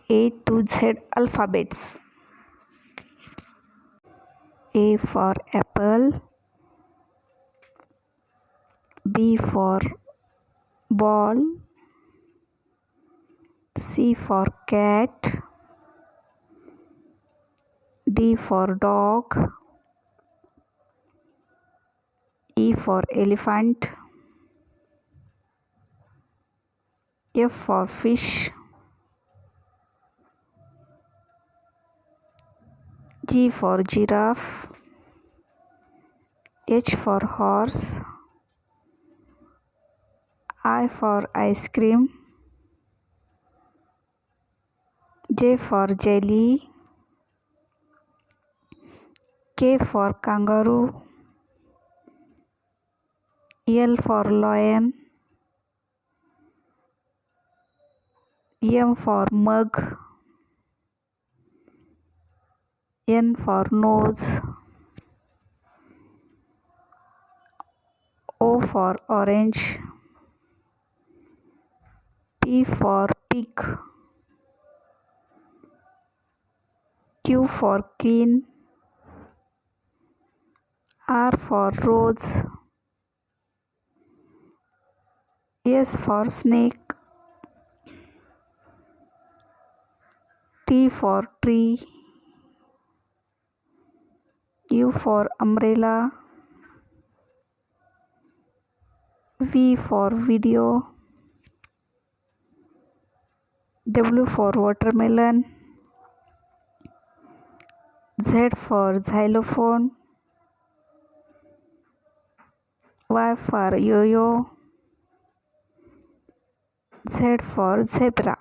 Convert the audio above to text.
A to Z alphabets. A for apple, B for ball, C for cat, D for dog, E for elephant, F for fish, G for giraffe, H for horse, I for ice cream, J for jelly, K for kangaroo, L for lion, M for mug, N for nose, O for orange, P for pig, Q for queen, R for rose, S for snake, T for tree, U for umbrella, V for video, W for watermelon, Z for xylophone, Y for yo-yo, Z for zebra.